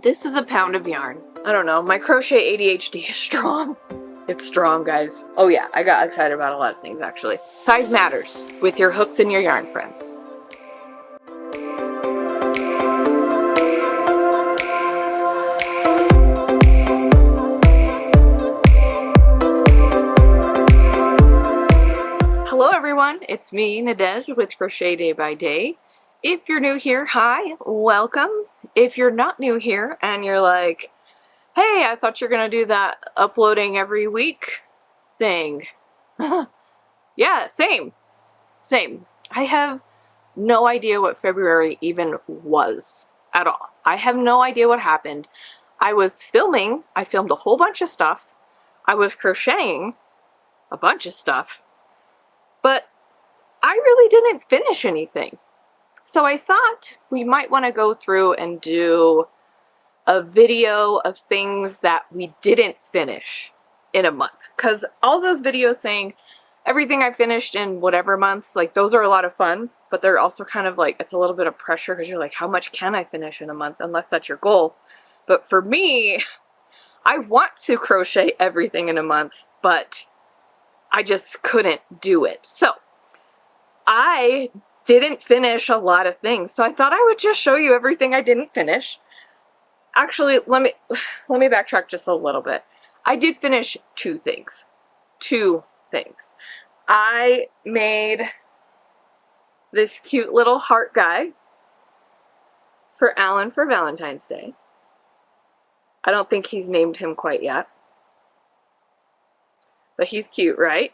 This is a pound of yarn. I don't know, my crochet ADHD is strong. It's strong, guys. Oh yeah, I got excited about a lot of things actually. Size matters with your hooks and your yarn, friends. Hello everyone, it's me, Nadej, with Crochet Day by Day. If you're new here, hi, welcome. If you're not new here and you're like, hey, I thought you're gonna do that uploading every week thing. Yeah, same. I have no idea what February even was at all. I have no idea what happened. I was filming, I filmed a whole bunch of stuff. I was crocheting a bunch of stuff, but I really didn't finish anything. So I thought we might want to go through and do a video of things that we didn't finish in a month. Because all those videos saying everything I finished in whatever months, like those are a lot of fun, but they're also kind of like, it's a little bit of pressure because you're like, how much can I finish in a month, unless that's your goal. But for me, I want to crochet everything in a month, but I just couldn't do it. So I didn't finish a lot of things. So I thought I would just show you everything I didn't finish. Actually, let me backtrack just a little bit. I did finish two things. I made this cute little heart guy for Alan for Valentine's Day. I don't think he's named him quite yet, but he's cute, right?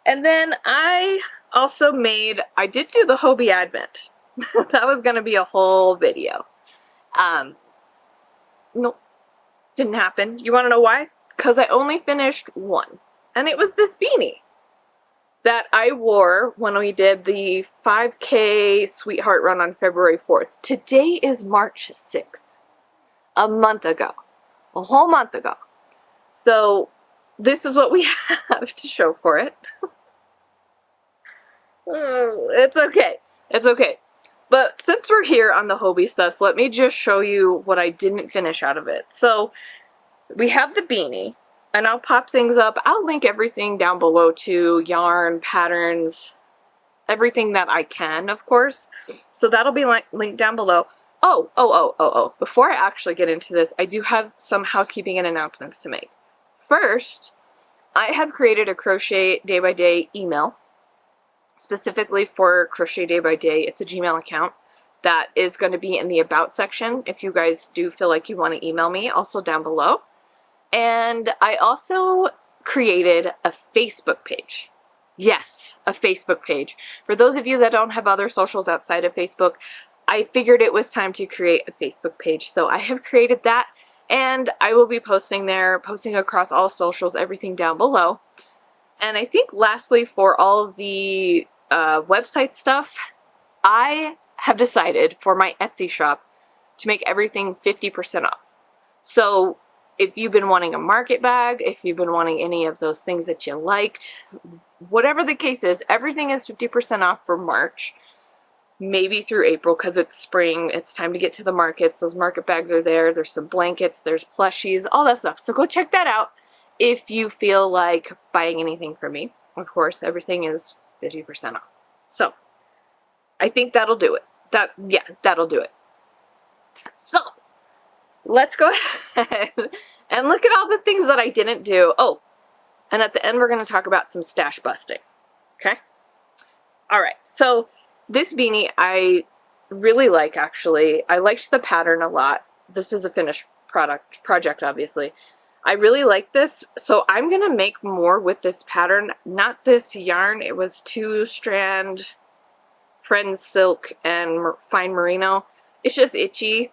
And then I also I did do the Hobie Advent. That was going to be a whole video. Nope, didn't happen. You want to know why? Because I only finished one. And it was this beanie that I wore when we did the 5K Sweetheart Run on February 4th. Today is March 6th. A month ago. A whole month ago. So this is what we have to show for it. It's okay. It's okay. But since we're here on the Hobie stuff, let me just show you what I didn't finish out of it. So we have the beanie, and I'll pop things up. I'll link everything down below to yarn, patterns, everything that I can, of course. So that'll be linked down below. Oh. Before I actually get into this, I do have some housekeeping and announcements to make. First, I have created a Crochet Day by Day email specifically for Crochet Day by Day. It's a Gmail account that is going to be in the About section if you guys do feel like you want to email me, also down below. And I also created a Facebook page. Yes, a Facebook page. For those of you that don't have other socials outside of Facebook, I figured it was time to create a Facebook page. So I have created that, and I will be posting there, posting across all socials, everything down below. And I think lastly, for all of the website stuff, I have decided for my Etsy shop to make everything 50% off. So if you've been wanting a market bag, if you've been wanting any of those things that you liked, whatever the case is, everything is 50% off for March, maybe through April, because it's spring. It's time to get to the markets. Those market bags are there. There's some blankets, there's plushies, all that stuff. So go check that out. If you feel like buying anything from me, of course, everything is 50% off. So I think that'll do it. That'll do it. So let's go ahead and look at all the things that I didn't do. Oh, and at the end, we're going to talk about some stash busting. Okay. All right. So this beanie, I really like, actually. I liked the pattern a lot. This is a finished project, obviously. I really like this, so I'm going to make more with this pattern. Not this yarn, it was 2-strand Friends Silk and Fine Merino. It's just itchy.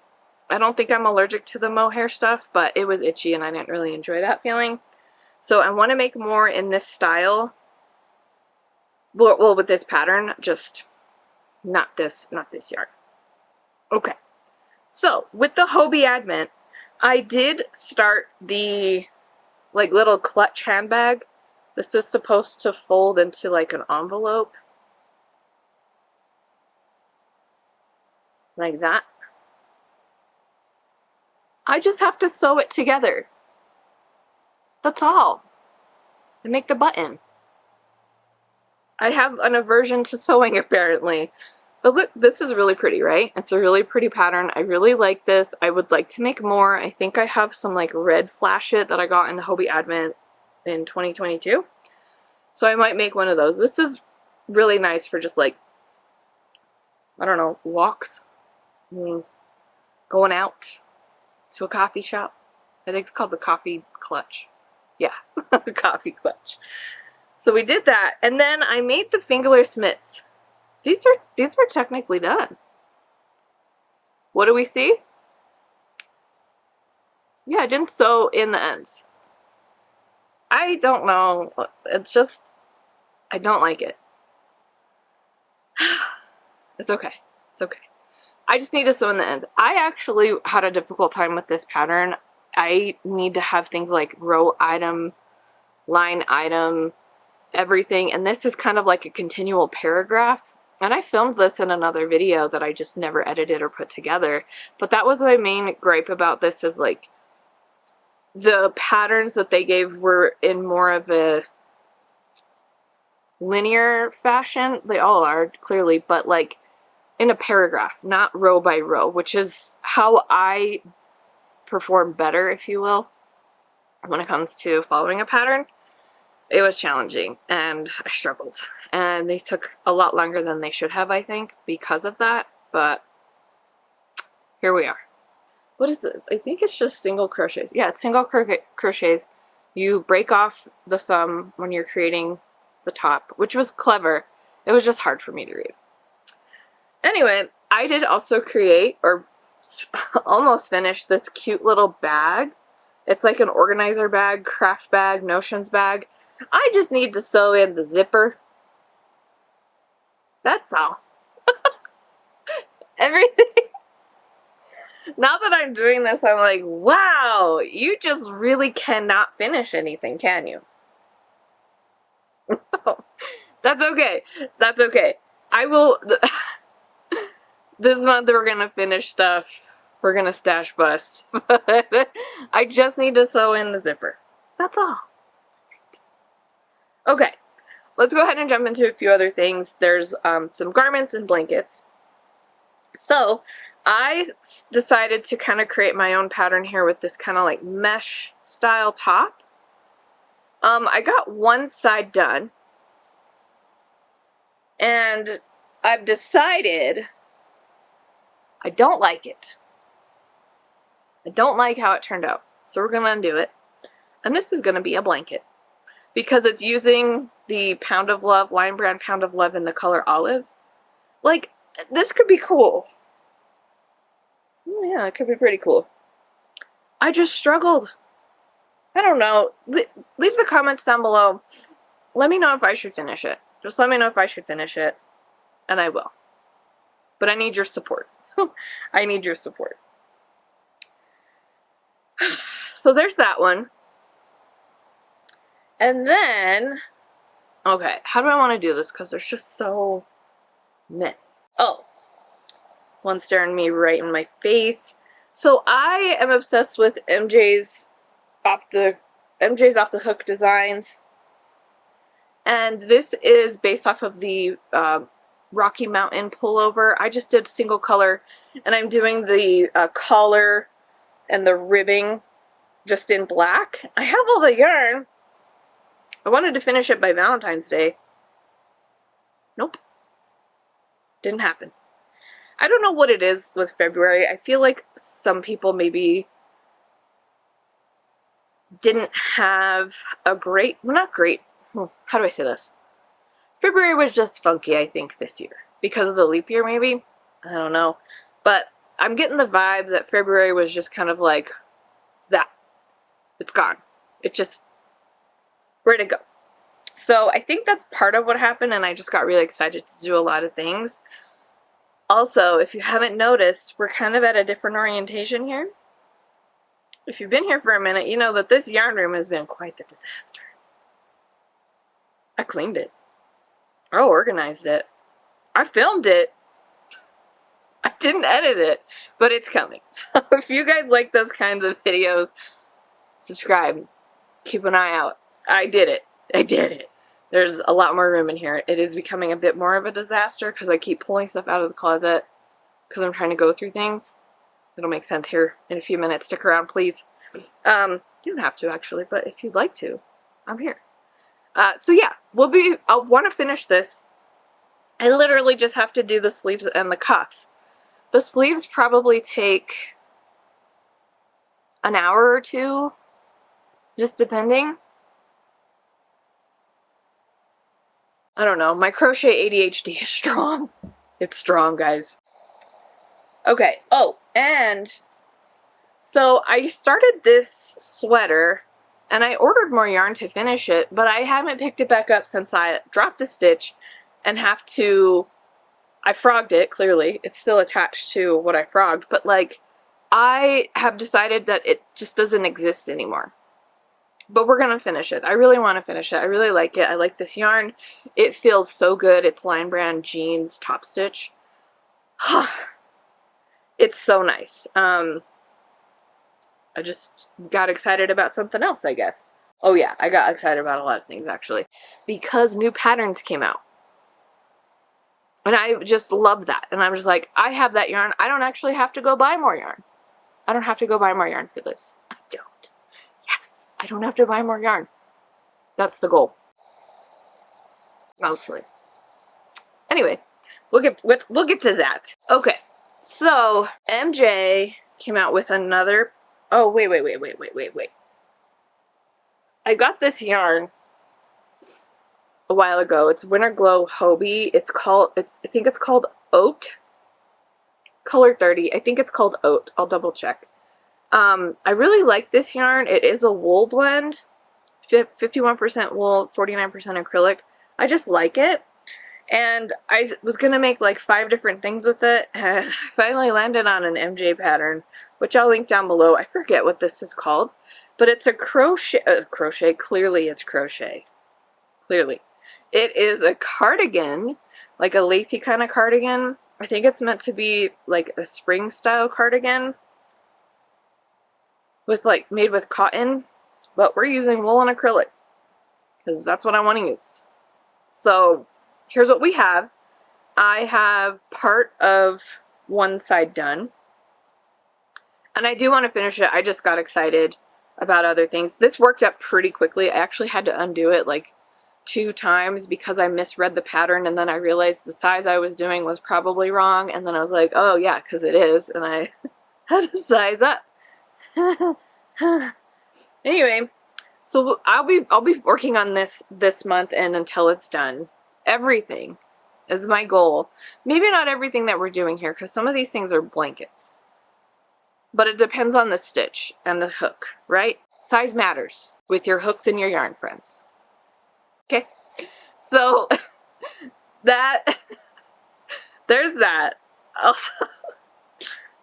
I don't think I'm allergic to the mohair stuff, but it was itchy and I didn't really enjoy that feeling. So I want to make more in this style. Well, with this pattern, just not this yarn. Okay, so with the Hobie Advent, I did start the like little clutch handbag. This is supposed to fold into like an envelope. Like that. I just have to sew it together. That's all. And make the button. I have an aversion to sewing apparently. But look, this is really pretty, right? It's a really pretty pattern. I really like this. I would like to make more. I think I have some like red flash it that I got in the Hobie Advent in 2022. So I might make one of those. This is really nice for just like, I don't know, walks. Going out to a coffee shop. I think it's called the coffee clutch. Yeah, the coffee clutch. So we did that, and then I made the fingerless mitts. These are technically done. What do we see? Yeah, I didn't sew in the ends. I don't know. It's just, I don't like it. It's okay. It's okay. I just need to sew in the ends. I actually had a difficult time with this pattern. I need to have things like row item, line item, everything. And this is kind of like a continual paragraph. And I filmed this in another video that I just never edited or put together. But that was my main gripe about this, is like the patterns that they gave were in more of a linear fashion. They all are, clearly, but like in a paragraph, not row by row, which is how I perform better, if you will, when it comes to following a pattern. It was challenging and I struggled, and they took a lot longer than they should have, I think, because of that. But here we are. What is this? I think it's just single crochets. Yeah, it's single crochets. You break off the thumb when you're creating the top, which was clever. It was just hard for me to read. Anyway, I did also create, or almost finish, this cute little bag. It's like an organizer bag, craft bag, notions bag. I just need to sew in the zipper. That's all. Everything. Now that I'm doing this, I'm like, wow, you just really cannot finish anything, can you? That's okay. That's okay. I will... This month we're gonna finish stuff. We're gonna stash bust. I just need to sew in the zipper. That's all. Okay, let's go ahead and jump into a few other things. There's some garments and blankets. So I decided to kind of create my own pattern here with this kind of like mesh style top. I got one side done, and I've decided I don't like it. I don't like how it turned out. So we're going to undo it. And this is going to be a blanket, because it's using the Pound of Love, Lion Brand Pound of Love in the color olive. Like, this could be cool. Yeah, it could be pretty cool. I just struggled. I don't know. Leave the comments down below. Let me know if I should finish it. Just let me know if I should finish it, and I will. But I need your support. I need your support. So there's that one. And then, okay, how do I want to do this? Because there's just so many. Oh, one staring me right in my face. So I am obsessed with MJ's off the hook designs, and this is based off of the Rocky Mountain pullover. I just did single color, and I'm doing the collar and the ribbing just in black. I have all the yarn. I wanted to finish it by Valentine's Day. Nope. Didn't happen. I don't know what it is with February. I feel like some people maybe didn't have a great, well, not great, how do I say this? February was just funky, I think, this year. Because of the leap year, maybe? I don't know. But I'm getting the vibe that February was just kind of like that. It's gone. It just, where'd it go? So I think that's part of what happened, and I just got really excited to do a lot of things. Also, if you haven't noticed, we're kind of at a different orientation here. If you've been here for a minute, you know that this yarn room has been quite the disaster. I cleaned it. I organized it. I filmed it. I didn't edit it, but it's coming. So if you guys like those kinds of videos, subscribe. Keep an eye out. I did it. I did it. There's a lot more room in here. It is becoming a bit more of a disaster because I keep pulling stuff out of the closet because I'm trying to go through things. It'll make sense here in a few minutes. Stick around, please. You don't have to, actually, but if you'd like to, I'm here. So yeah, I'll want to finish this. I literally just have to do the sleeves and the cuffs. The sleeves probably take an hour or two, just depending. I don't know. My crochet ADHD is strong. It's strong, guys. Okay. Oh, and so I started this sweater, and I ordered more yarn to finish it, but I haven't picked it back up since I dropped a stitch and I frogged it, clearly. It's still attached to what I frogged, but like, I have decided that it just doesn't exist anymore. But we're gonna finish it. I really want to finish it. I really like it. I like this yarn. It feels so good. It's Line Brand Jeans Top Stitch. It's so nice. I just got excited about something else, I guess. Oh yeah, I got excited about a lot of things, actually, because new patterns came out. And I just love that. And I'm just like, I have that yarn. I don't actually have to go buy more yarn. I don't have to go buy more yarn for this. I don't. Yes, I don't have to buy more yarn. That's the goal. Mostly. Anyway, we'll get to that. Okay, so MJ came out with another. Oh, wait. I got this yarn a while ago. It's Winter Glow Hobie. I think it's called Oat. Color 30. I think it's called Oat. I'll double check. I really like this yarn. It is a wool blend. 51% wool, 49% acrylic. I just like it. And I was going to make like 5 different things with it. And I finally landed on an MJ pattern, which I'll link down below. I forget what this is called. But it's a crochet. Clearly it's crochet. Clearly. It is a cardigan, like a lacy kind of cardigan. I think it's meant to be like a spring style cardigan with like made with cotton, but we're using wool and acrylic because that's what I want to use. So here's what we have. I have part of one side done, and I do want to finish it. I just got excited about other things. This worked up pretty quickly. I actually had to undo it like 2 times because I misread the pattern, and then I realized the size I was doing was probably wrong, and then I was like, oh yeah, because it is, and I had to size up. Anyway, so I'll be working on this month and until it's done. Everything is my goal. Maybe not everything that we're doing here, because some of these things are blankets, but it depends on the stitch and the hook, right? Size matters with your hooks and your yarn, friends. Okay, so there's that. Also,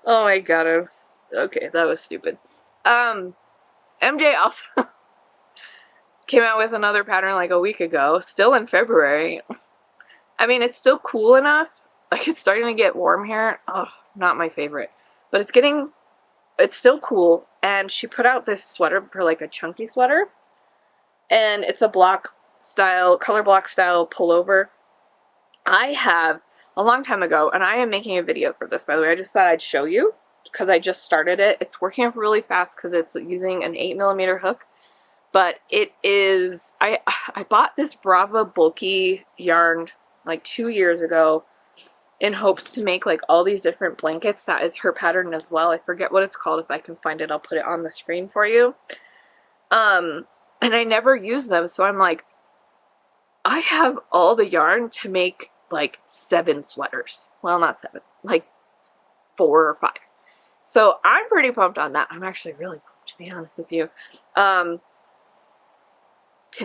oh my god, okay, that was stupid. MJ also came out with another pattern like a week ago, still in February. I mean, it's still cool enough. Like, it's starting to get warm here. Oh, not my favorite, but it's still cool. And she put out this sweater for like a chunky sweater, and it's a color block style pullover. I have a long time ago, and I am making a video for this, by the way. I just thought I'd show you because I just started it. It's working up really fast because it's using an 8mm hook, but it is, I bought this Brava bulky yarn like 2 years ago in hopes to make like all these different blankets. That is her pattern as well. I forget what it's called. If I can find it, I'll put it on the screen for you. And I never use them, so I'm like, I have all the yarn to make like 7 sweaters. Well, not 7, like 4 or 5. So I'm pretty pumped on that. I'm actually really pumped, to be honest with you, to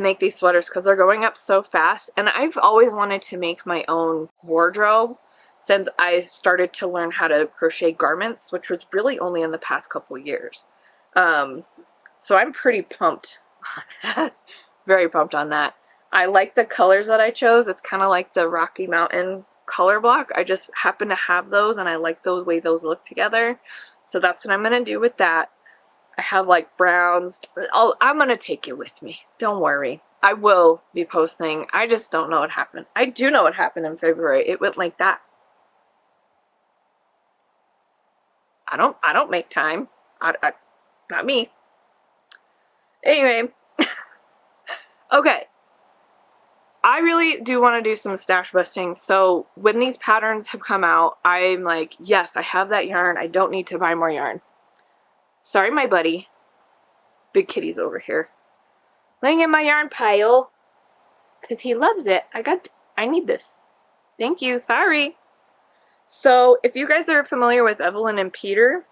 make these sweaters because they're going up so fast. And I've always wanted to make my own wardrobe since I started to learn how to crochet garments, which was really only in the past couple years. So I'm pretty pumped on that. Very pumped on that. I like the colors that I chose. It's kind of like the Rocky Mountain color block. I just happen to have those and I like the way those look together. So that's what I'm going to do with that. I have like browns. I'm going to take you with me. Don't worry. I will be posting. I just don't know what happened. I do know what happened in February. It went like that. I don't make time. Not me. Anyway. Okay. I really do want to do some stash busting, so when these patterns have come out, I'm like, yes, I have that yarn. I don't need to buy more yarn. Sorry, my buddy. Big kitty's over here. Laying in my yarn pile. Because he loves it. I need this. Thank you. Sorry. So, if you guys are familiar with Evelyn and Peter,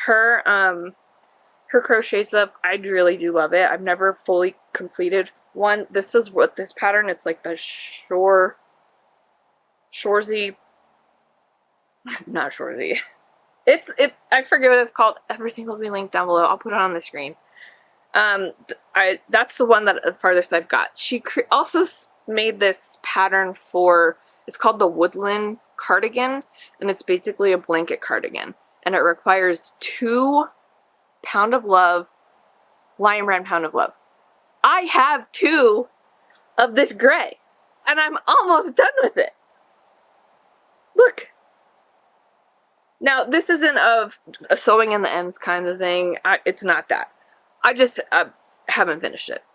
her crochet stuff, I really do love it. I've never fully completed one. This is what this pattern, it's like the shoresy, not shoresy. I forget what it's called. Everything will be linked down below. I'll put it on the screen. That's the one that the farthest I've got. She also made this pattern for, it's called the Woodland cardigan, and it's basically a blanket cardigan, and it requires 2 Pound of Love, Lion Brand Pound of Love. I have 2 of this gray, and I'm almost done with it. Look. Now, this isn't a sewing in the ends kind of thing. It's not that. I just haven't finished it.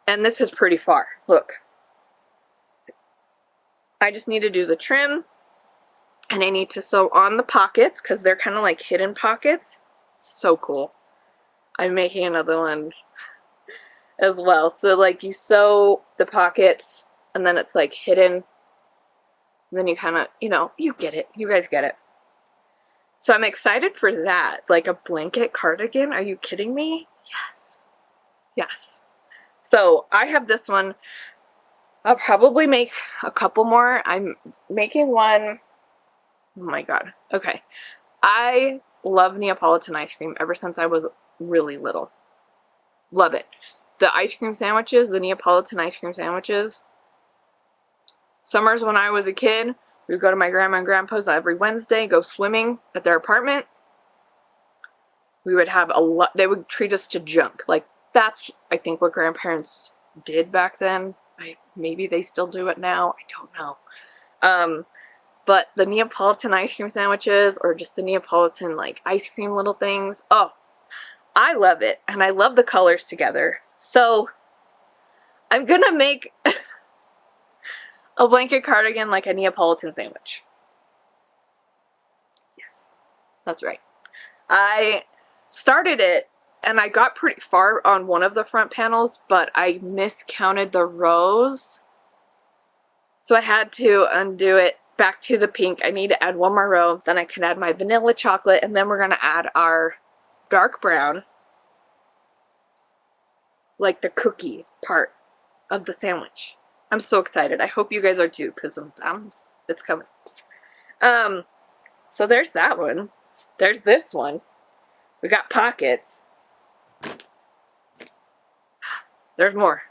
And this is pretty far. Look. I just need to do the trim, and I need to sew on the pockets, because they're kind of like hidden pockets. So cool. I'm making another one as well. So like you sew the pockets and then it's like hidden. And then you kind of, you get it. You guys get it. So I'm excited for that. Like a blanket cardigan. Are you kidding me? Yes. Yes. So I have this one. I'll probably make a couple more. I'm making one. Oh my God. Okay. I love Neapolitan ice cream ever since I was really little. Love it. The ice cream sandwiches, the Neapolitan ice cream sandwiches. Summers when I was a kid, we would go to my grandma and grandpa's every Wednesday, go swimming at their apartment. We would have a lot, they would treat us to junk. Like, that's, I think, what grandparents did back then. Maybe they still do it now. I don't know. But the Neapolitan ice cream sandwiches, or just the Neapolitan, like, ice cream little things, oh, I love it. And I love the colors together. So, I'm gonna make a blanket cardigan like a Neapolitan sandwich. Yes, that's right. I started it, and I got pretty far on one of the front panels, but I miscounted the rows. So I had to undo it back to the pink. I need to add one more row, then I can add my vanilla chocolate, and then we're going to add our dark brown, like the cookie part of the sandwich. I'm so excited. I hope you guys are too, because it's coming. So there's that one. There's this one. We got pockets. There's more.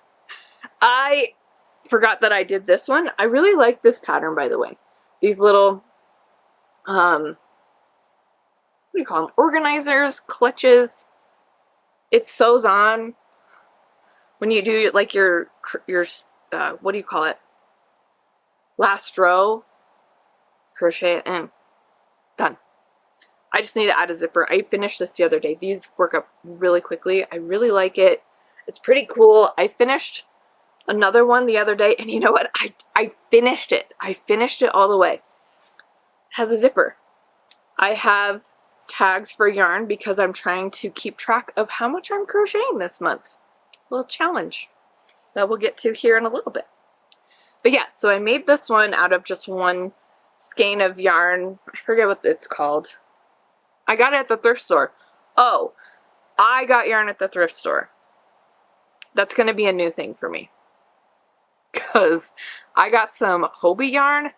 I forgot that I did this one. I really like this pattern, by the way. These little, what do you call them? Organizers, clutches. It sews on when you do like your what do you call it? Last row. Crochet it in. Done. I just need to add a zipper. I finished this the other day. These work up really quickly. I really like it. It's pretty cool. I finished another one the other day, and you know what? I finished it. I finished it all the way. It has a zipper. I have tags for yarn because I'm trying to keep track of how much I'm crocheting this month. A little challenge that we'll get to here in a little bit. But yeah, so I made this one out of just one skein of yarn. I forget what it's called. I got it at the thrift store. Oh, I got yarn at the thrift store. That's going to be a new thing for me. Because I got some Hobie yarn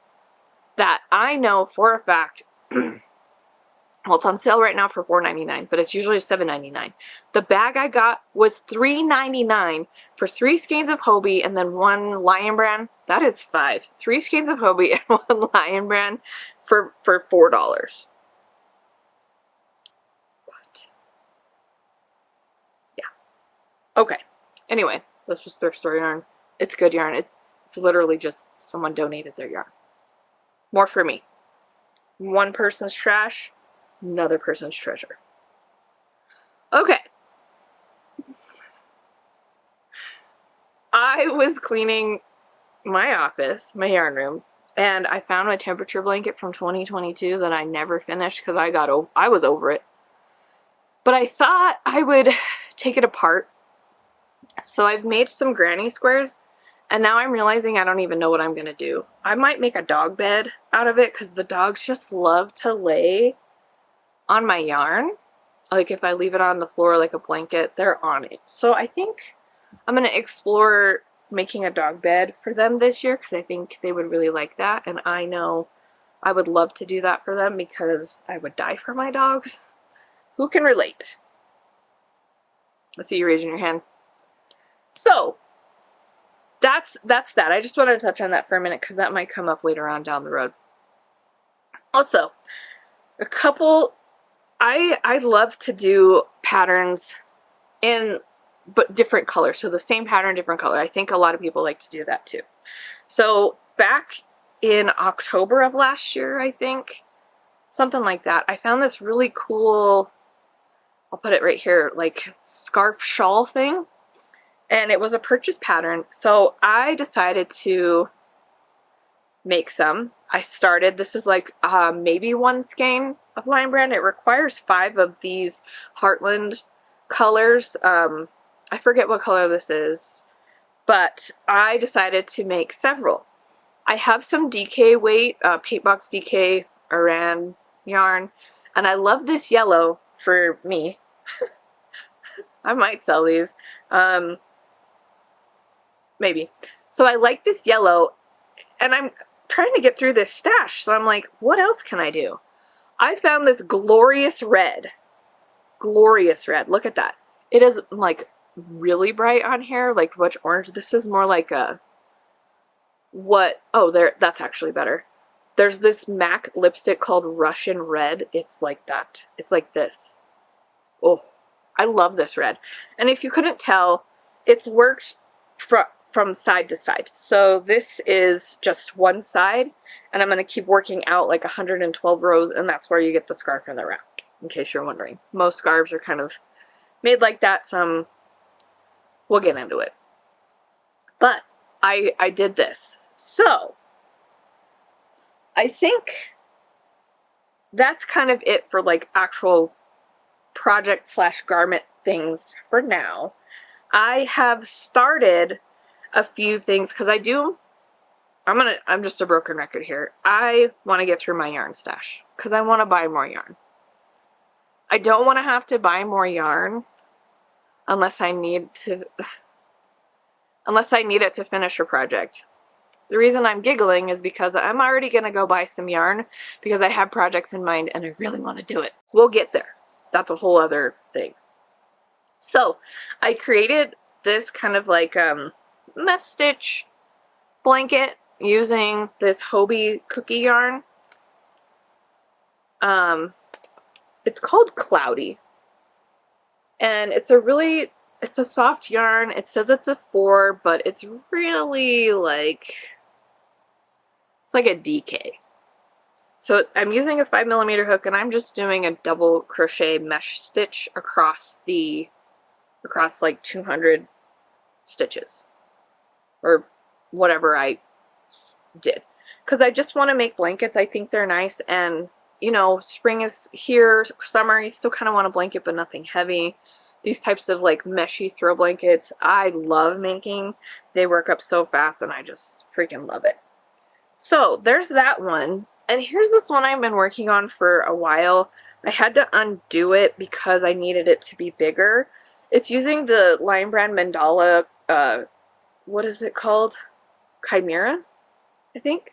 that I know for a fact, well, it's on sale right now for $4.99, but it's usually $7.99. The bag I got was $3.99 for 3 skeins of Hobie and then 1 Lion Brand That is 5. 3 skeins of Hobie and 1 Lion Brand for $4. What? Yeah. Okay. Anyway, this was thrift store yarn. It's good yarn. It's literally just someone donated their yarn. More for me. One person's trash, another person's treasure. Okay. I was cleaning my office, my yarn room, and I found my temperature blanket from 2022 that I never finished because I was over it. But I thought I would take it apart. So I've made some granny squares, and now I'm realizing I don't even know what I'm going to do. I might make a dog bed out of it because the dogs just love to lay on my yarn. Like if I leave it on the floor like a blanket, they're on it. So I think I'm going to explore making a dog bed for them this year because I think they would really like that. And I know I would love to do that for them because I would die for my dogs. Who can relate? I see you raising your hand. So that's that. I just wanted to touch on that for a minute because that might come up later on down the road. Also, a couple, I love to do patterns but different colors. So the same pattern, different color. I think a lot of people like to do that too. So back in October of last year, I think, something like that, I found this really cool, I'll put it right here, like scarf shawl thing. And it was a purchase pattern. So I decided to make some. I started, this is like maybe 1 skein of Lion Brand. It requires 5 of these Heartland colors. I forget what color this is, but I decided to make several. I have some DK weight, Paintbox DK Aran yarn, and I love this yellow for me. I might sell these. Maybe. So I like this yellow, and I'm trying to get through this stash, so I'm like, what else can I do? I found this glorious red. Glorious red. Look at that. It is like really bright on here, like much orange. This is more like a that's actually better. There's this MAC lipstick called Russian Red. It's like that. It's like this. Oh, I love this red. And if you couldn't tell, it's worked from side to side. So this is just one side, and I'm going to keep working out like 112 rows, and that's where you get the scarf and the wrap, in case you're wondering. Most scarves are kind of made like that. Some, we'll get into it. But I did this. So I think that's kind of it for like actual project / garment things for now. I have started a few things because I'm just a broken record here. I want to get through my yarn stash because I want to buy more yarn. I don't want to have to buy more yarn unless I need it to finish a project. The reason I'm giggling is because I'm already going to go buy some yarn because I have projects in mind and I really want to do it. We'll get there. That's a whole other thing. So I created this kind of like mess stitch blanket using this Hobie cookie yarn. It's called Cloudy. And it's a soft yarn. It says it's a 4, but it's really like, it's like a DK. So I'm using a 5mm hook, and I'm just doing a double crochet mesh stitch across like 200 stitches or whatever I did, because I just want to make blankets. I think they're nice, and you know, spring is here, summer, you still kind of want a blanket but nothing heavy. These types of like meshy throw blankets I love making. They work up so fast and I just freaking love it. So there's that one, and here's this one I've been working on for a while. I had to undo it because I needed it to be bigger. It's using the Lion Brand Mandala, what is it called? Chimera, I think.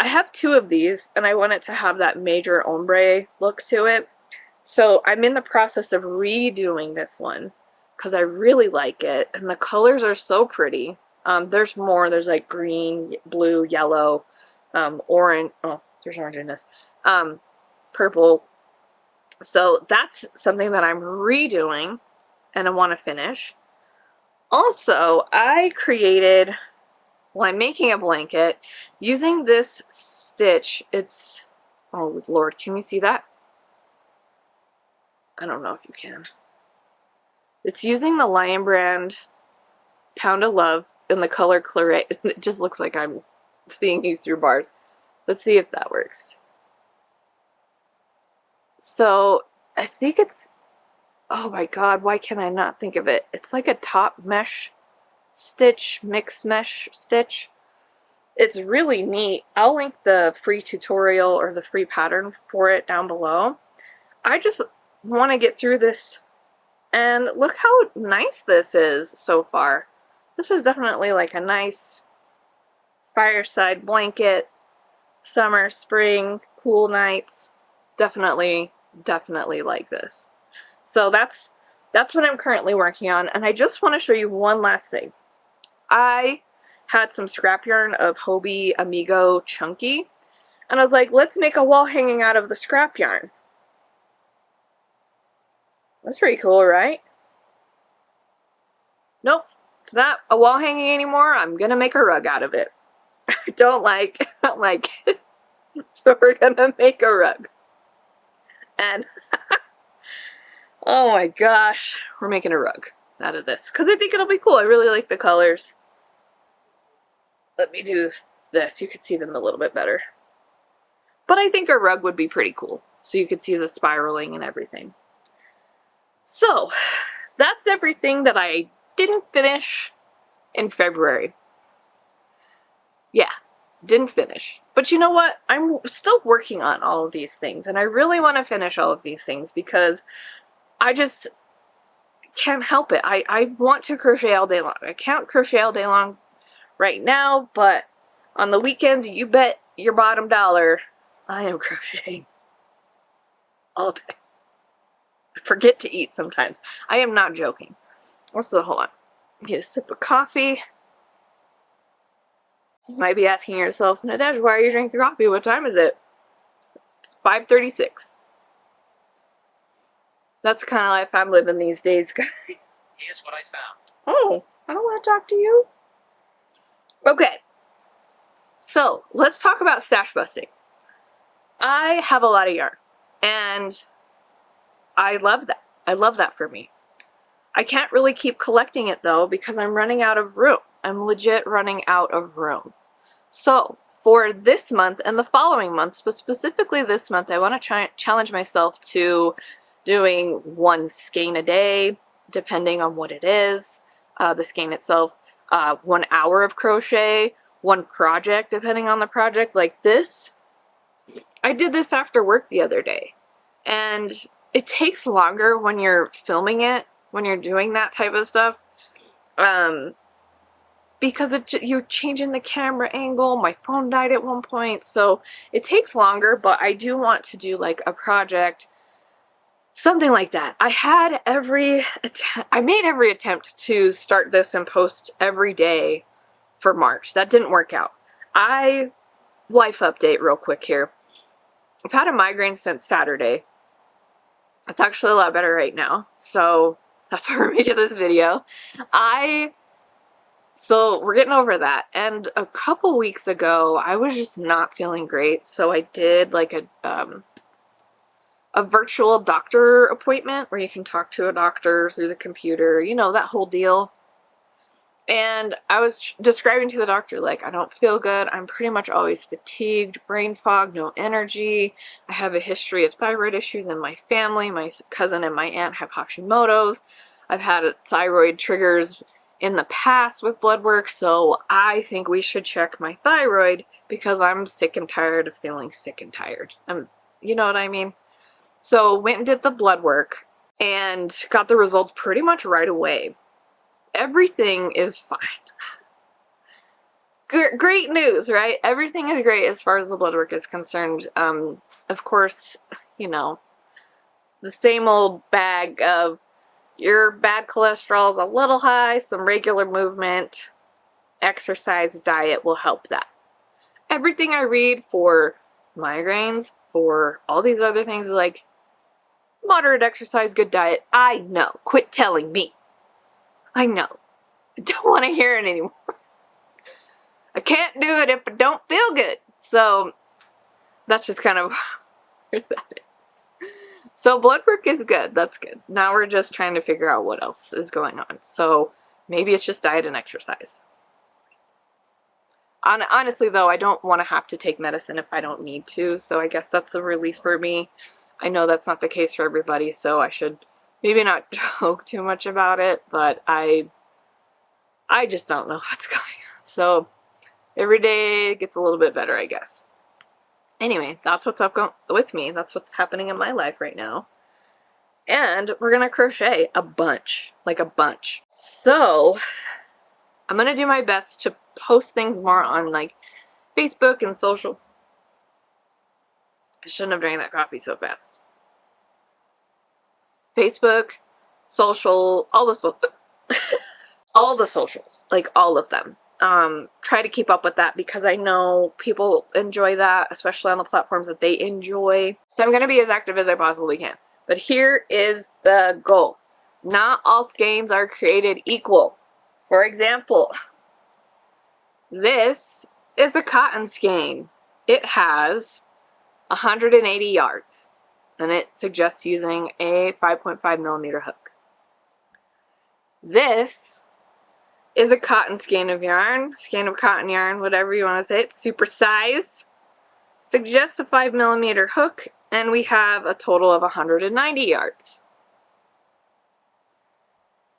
I have 2 of these, and I want it to have that major ombre look to it. So I'm in the process of redoing this one because I really like it, and the colors are so pretty. There's more. There's like green, blue, yellow, orange. Oh, there's orange in this. Purple. So that's something that I'm redoing and I want to finish. Also, I created, well, I'm making a blanket using this stitch. It's, oh Lord, can you see that? I don't know if you can. It's using the Lion Brand Pound of Love in the color Claret. It just looks like I'm seeing you through bars. Let's see if that works. So I think it's, oh my god, why can I not think of it? It's like a top mesh stitch, mixed mesh stitch. It's really neat. I'll link the free tutorial or the free pattern for it down below. I just want to get through this, and look how nice this is so far. This is definitely like a nice fireside blanket, summer, spring, cool nights. Definitely like this. So that's what I'm currently working on, and I just want to show you one last thing. I had some scrap yarn of Hobie Amigo Chunky, and I was like, let's make a wall hanging out of the scrap yarn. That's pretty cool, right? Nope, it's not a wall hanging anymore. I'm gonna make a rug out of it. I don't like it. So we're gonna make a rug. And oh my gosh, we're making a rug out of this because I think it'll be cool. I really like the colors. Let me do this. You could see them a little bit better. But I think a rug would be pretty cool. So you could see the spiraling and everything. So that's everything that I didn't finish in February. Yeah, didn't finish. But you know what? I'm still working on all of these things. And I really want to finish all of these things because I just can't help it. I want to crochet all day long. I can't crochet all day long right now, but on the weekends, you bet your bottom dollar I am crocheting all day. I forget to eat sometimes. I am not joking. Also, hold on. Get a sip of coffee. You might be asking yourself, Nadesh, why are you drinking coffee? What time is it? It's 5:36. That's the kind of life I'm living these days, guys. Here's what I found. Oh, I don't want to talk to you. Okay. So, let's talk about stash busting. I have a lot of yarn, and I love that. I love that for me. I can't really keep collecting it, though, because I'm running out of room. I'm legit running out of room. So, for this month and the following months, but specifically this month, I want to challenge myself to doing one skein a day, depending on what it is, the skein itself, 1 hour of crochet, one project, depending on the project, like this. I did this after work the other day, and it takes longer when you're filming it, when you're doing that type of stuff, because you're changing the camera angle. My phone died at one point, so it takes longer, but I do want to do like a project, something like that. I made every attempt to start this and post every day for March. That didn't work out. Life update real quick here. I've had a migraine since Saturday. It's actually a lot better right now, so that's why we're making this video. So we're getting over that, and a couple weeks ago, I was just not feeling great, so I did like a virtual doctor appointment where you can talk to a doctor through the computer, you know, that whole deal. And I was describing to the doctor, like, I don't feel good. I'm pretty much always fatigued, brain fog, no energy. I have a history of thyroid issues in my family. My cousin and my aunt have Hashimoto's. I've had thyroid triggers in the past with blood work, so I think we should check my thyroid because I'm sick and tired of feeling sick and tired. You know what I mean? So went and did the blood work and got the results pretty much right away. Everything is fine. Great news, right? Everything is great as far as the blood work is concerned. Of course, you know, the same old bag of your bad cholesterol is a little high, some regular movement, exercise, diet will help that. Everything I read for migraines, for all these other things, is like moderate exercise, good diet. I know. Quit telling me. I know. I don't want to hear it anymore. I can't do it if I don't feel good. So that's just kind of where that is. So blood work is good. That's good. Now we're just trying to figure out what else is going on. So maybe it's just diet and exercise. Honestly, though, I don't want to have to take medicine if I don't need to. So I guess that's a relief for me. I know that's not the case for everybody, so I should maybe not joke too much about it. But I just don't know what's going on. So every day it gets a little bit better, I guess. Anyway, that's what's up with me. That's what's happening in my life right now. And we're going to crochet a bunch, like a bunch. So I'm going to do my best to post things more on like Facebook and social. I shouldn't have drank that coffee so fast. Facebook, social, all the socials, like all of them. Try to keep up with that because I know people enjoy that, especially on the platforms that they enjoy. So I'm going to be as active as I possibly can. But here is the goal. Not all skeins are created equal. For example, this is a cotton skein. It has 180 yards and it suggests using a 5.5 millimeter hook. This is a cotton skein of cotton yarn, whatever you want to say. It's super size. Suggests a 5 millimeter hook, and we have a total of 190 yards.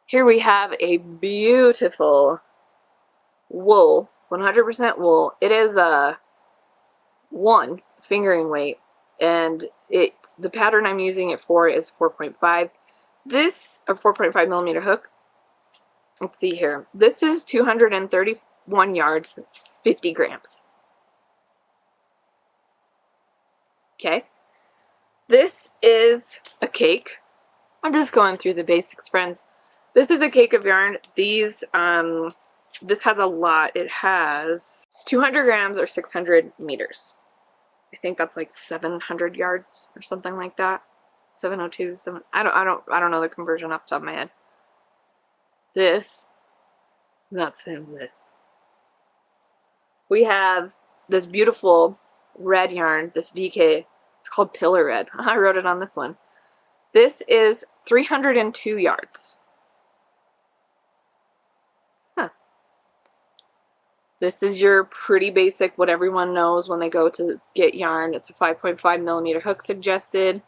Here we have a beautiful wool, 100% wool. It is a 1 fingering weight, and the pattern I'm using it for is 4.5. This, a 4.5 millimeter hook. Let's see here. This is 231 yards, 50 grams. Okay. This is a cake. I'm just going through the basics, friends. This is a cake of yarn. This has a lot. It's 200 grams or 600 meters. I think that's like 700 yards or something like that. 702, I don't know the conversion off the top of my head. This we have this beautiful red yarn, this DK. It's called Pillar Red. I wrote it on this one. This is 302 yards. Huh. This is your pretty basic, what everyone knows when they go to get yarn. It's a 5.5 millimeter hook suggested,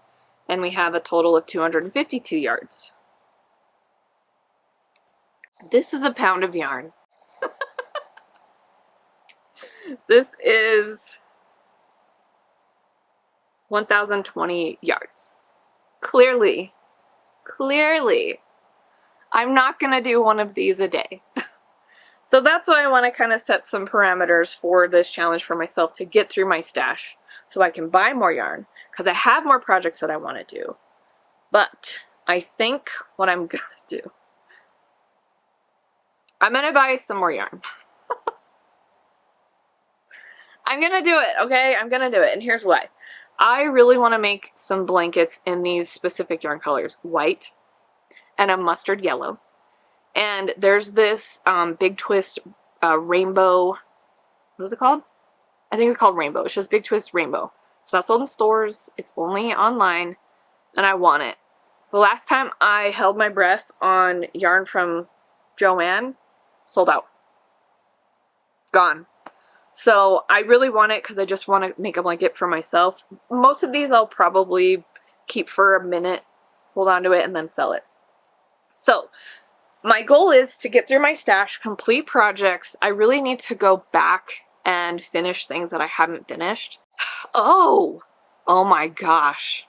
and we have a total of 252 yards. This is a pound of yarn. This is 1,020 yards. Clearly, I'm not going to do one of these a day. So that's why I want to kind of set some parameters for this challenge for myself to get through my stash so I can buy more yarn, because I have more projects that I want to do. But I think what I'm going to do, I'm going to buy some more yarn. I'm going to do it, okay? I'm going to do it, and here's why. I really want to make some blankets in these specific yarn colors, white and a mustard yellow. And there's this Big Twist rainbow, what is it called? I think it's called Rainbow. It's just Big Twist Rainbow. It's not sold in stores. It's only online, and I want it. The last time I held my breath on yarn from Joann, sold out. Gone. So I really want it because I just want to make a blanket for myself. Most of these I'll probably keep for a minute, hold on to it, and then sell it. So my goal is to get through my stash, complete projects. I really need to go back and finish things that I haven't finished. Oh my gosh.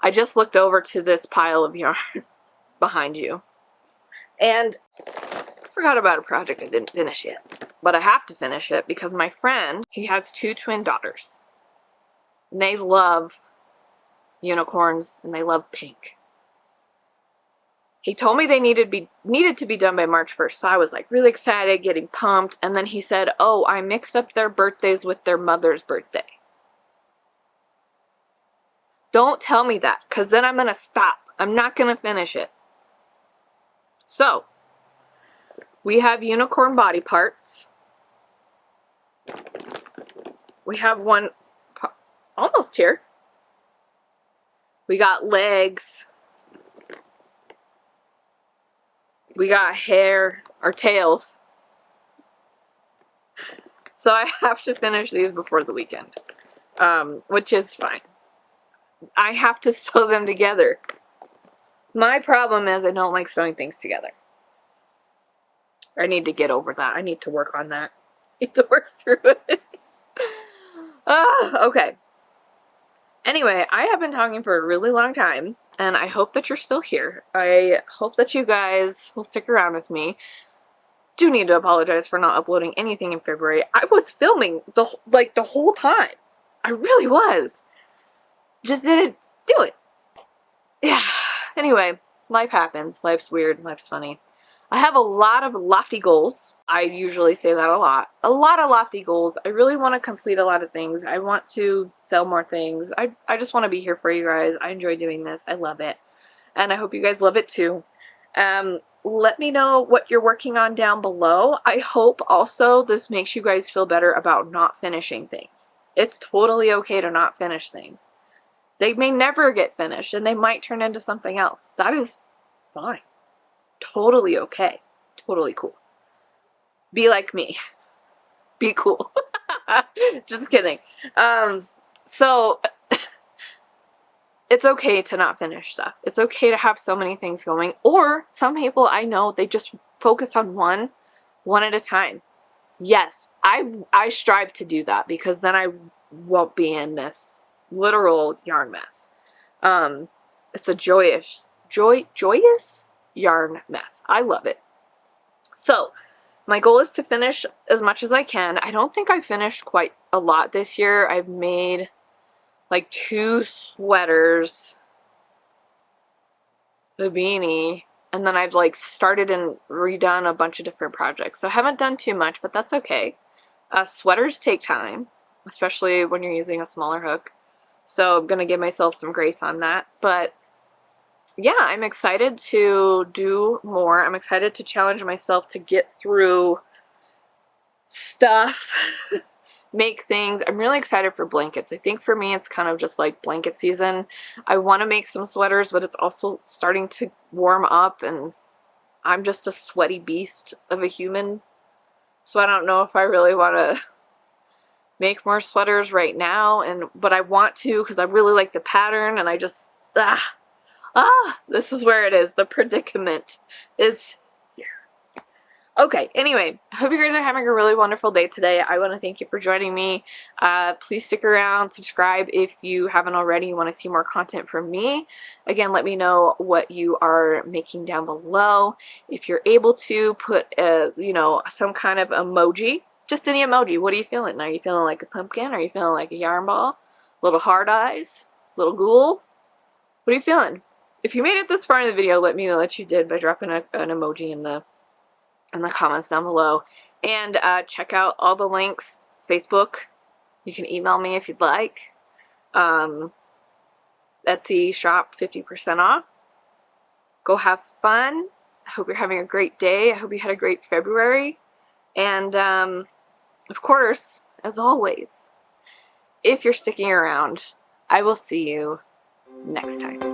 I just looked over to this pile of yarn behind you. And I forgot about a project I didn't finish yet. But I have to finish it because my friend, he has 2 twin daughters. And they love unicorns and they love pink. He told me they needed to be done by March 1st, so I was like really excited, getting pumped, and then he said, oh, I mixed up their birthdays with their mother's birthday. Don't tell me that, because then I'm going to stop. I'm not going to finish it. So, we have unicorn body parts. We have one almost here. We got legs. We got hair, or tails. So I have to finish these before the weekend, which is fine. I have to sew them together. My problem is I don't like sewing things together. I need to get over that. I need to work on that. I need to work through it. Okay. Anyway, I have been talking for a really long time, and I hope that you're still here. I hope that you guys will stick around with me. Do need to apologize for not uploading anything in February. I was filming the whole time. I really was. Just didn't do it. Yeah. Anyway, life happens. Life's weird. Life's funny. I have a lot of lofty goals. I usually say that a lot. A lot of lofty goals. I really want to complete a lot of things. I want to sell more things. I just want to be here for you guys. I enjoy doing this. I love it. And I hope you guys love it too. Let me know what you're working on down below. I hope also this makes you guys feel better about not finishing things. It's totally okay to not finish things. They may never get finished and they might turn into something else. That is fine. Totally okay. Totally cool. Be like me. Be cool. Just kidding. So it's okay to not finish stuff. It's okay to have so many things going. Or some people I know, they just focus on one at a time. Yes, I strive to do that because then I won't be in this literal yarn mess. It's a joyous yarn mess. I love it. So my goal is to finish as much as I can. I don't think I finished quite a lot this year. I've made like 2 sweaters, the beanie, and then I've like started and redone a bunch of different projects. So I haven't done too much, but that's okay. Sweaters take time, especially when you're using a smaller hook. So I'm gonna give myself some grace on that. But yeah, I'm excited to do more. I'm excited to challenge myself to get through stuff, make things. I'm really excited for blankets. I think for me it's kind of just like blanket season. I want to make some sweaters, but it's also starting to warm up and I'm just a sweaty beast of a human. So I don't know if I really want to make more sweaters right now, but I want to because I really like the pattern and I just this is where it is. The predicament is here. Okay, anyway, I hope you guys are having a really wonderful day today. I want to thank you for joining me. Please stick around, subscribe if you haven't already. You want to see more content from me. Again, let me know what you are making down below. If you're able to put some kind of emoji, just any emoji. What are you feeling? Are you feeling like a pumpkin? Are you feeling like a yarn ball? Little hard eyes? Little ghoul? What are you feeling? If you made it this far in the video, let me know that you did by dropping an emoji in the comments down below. And check out all the links. Facebook. You can email me if you'd like. Etsy shop 50% off. Go have fun. I hope you're having a great day. I hope you had a great February. And of course, as always, if you're sticking around, I will see you next time.